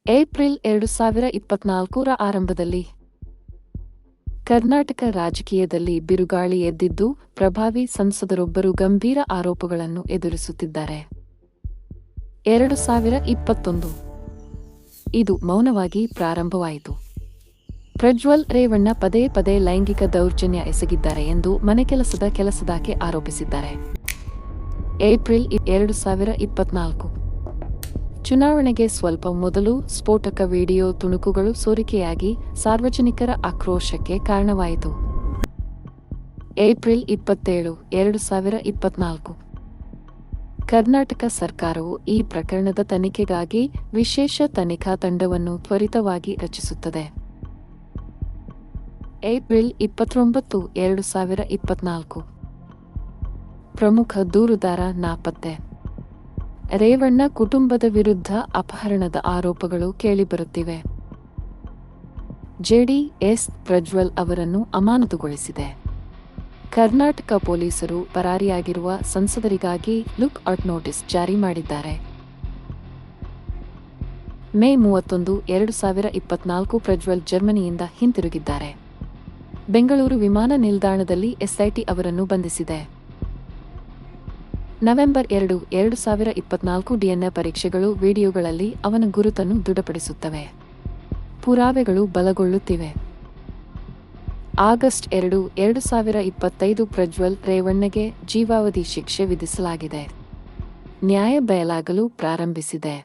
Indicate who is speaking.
Speaker 1: April 2024ರ ಆರಂಭದಲ್ಲಿ ಕರ್ನಾಟಕ ರಾಜಕೀಯದಲ್ಲಿ ಬಿರುಗಾಳಿ ಎದ್ದಿದ್ದು, ಪ್ರಭಾವಿ ಸಂಸದರೊಬ್ಬರು ಗಂಭೀರ ಆರೋಪಗಳನ್ನು ಎದುರಿಸುತ್ತಿದ್ದಾರೆ. 2021 ಇದು ಮೌನವಾಗಿ ಪ್ರಾರಂಭವಾಯಿತು. ಪ್ರಜ್ವಲ್ ರೇವಣ್ಣ ಪದೇ ಪದೇ ಲೈಂಗಿಕ ದೌರ್ಜನ್ಯ ಎಸಗಿದ್ದಾರೆ ಎಂದು ಮನೆಕೆಲಸದ ಕೆಲಸದಾಕೆ ಆರೋಪಿಸಿದ್ದಾರೆ. ಏಪ್ರಿಲ್ 2024 ಚುನಾವಣೆಗೆ ಸ್ವಲ್ಪ ಮೊದಲು ಸ್ಫೋಟಕ ವಿಡಿಯೋ ತುಣುಕುಗಳು ಸೋರಿಕೆಯಾಗಿ ಸಾರ್ವಜನಿಕರ ಆಕ್ರೋಶಕ್ಕೆ ಕಾರಣವಾಯಿತು. ಏಪ್ರಿಲ್ 27, 2024 ಕರ್ನಾಟಕ ಸರ್ಕಾರವು ಈ ಪ್ರಕರಣದ ತನಿಖೆಗಾಗಿ ವಿಶೇಷ ತನಿಖಾ ತಂಡವನ್ನು ತ್ವರಿತವಾಗಿ ರಚಿಸುತ್ತದೆ. ಏಪ್ರಿಲ್ 29, 2024 ಪ್ರಮುಖ ದೂರುದಾರ ನಾಪತ್ತೆ. ರೇವಣ್ಣ ಕುಟುಂಬದ ವಿರುದ್ಧ ಅಪಹರಣದ ಆರೋಪಗಳು ಕೇಳಿಬರುತ್ತಿವೆ. ಜೆಡಿಎಸ್ ಪ್ರಜ್ವಲ್ ಅವರನ್ನು ಅಮಾನತುಗೊಳಿಸಿದೆ. ಕರ್ನಾಟಕ ಪೊಲೀಸರು ಪರಾರಿಯಾಗಿರುವ ಸಂಸದರಿಗಾಗಿ ಲುಕ್ ಔಟ್ ನೋಟಿಸ್ ಜಾರಿ ಮಾಡಿದ್ದಾರೆ. ಮೇ 31, 2024 ಪ್ರಜ್ವಲ್ ಜರ್ಮನಿಯಿಂದ ಹಿಂತಿರುಗಿದ್ದಾರೆ. ಬೆಂಗಳೂರು ವಿಮಾನ ನಿಲ್ದಾಣದಲ್ಲಿ ಎಸ್ಐಟಿ ಅವರನ್ನು ಬಂಧಿಸಿದೆ. ನವೆಂಬರ್ 2, 2024 ಡಿಎನ್ಎ ಪರೀಕ್ಷೆಗಳು ವಿಡಿಯೋಗಳಲ್ಲಿ ಅವನ ಗುರುತನ್ನು ದೃಢಪಡಿಸುತ್ತವೆ. ಪುರಾವೆಗಳು ಬಲಗೊಳ್ಳುತ್ತಿವೆ. ಆಗಸ್ಟ್ 2, 2025 ಪ್ರಜ್ವಲ್ ರೇವಣ್ಣಗೆ ಜೀವಾವಧಿ ಶಿಕ್ಷೆ ವಿಧಿಸಲಾಗಿದೆ. ನ್ಯಾಯ ಬಯಲಾಗಲು ಪ್ರಾರಂಭಿಸಿದೆ.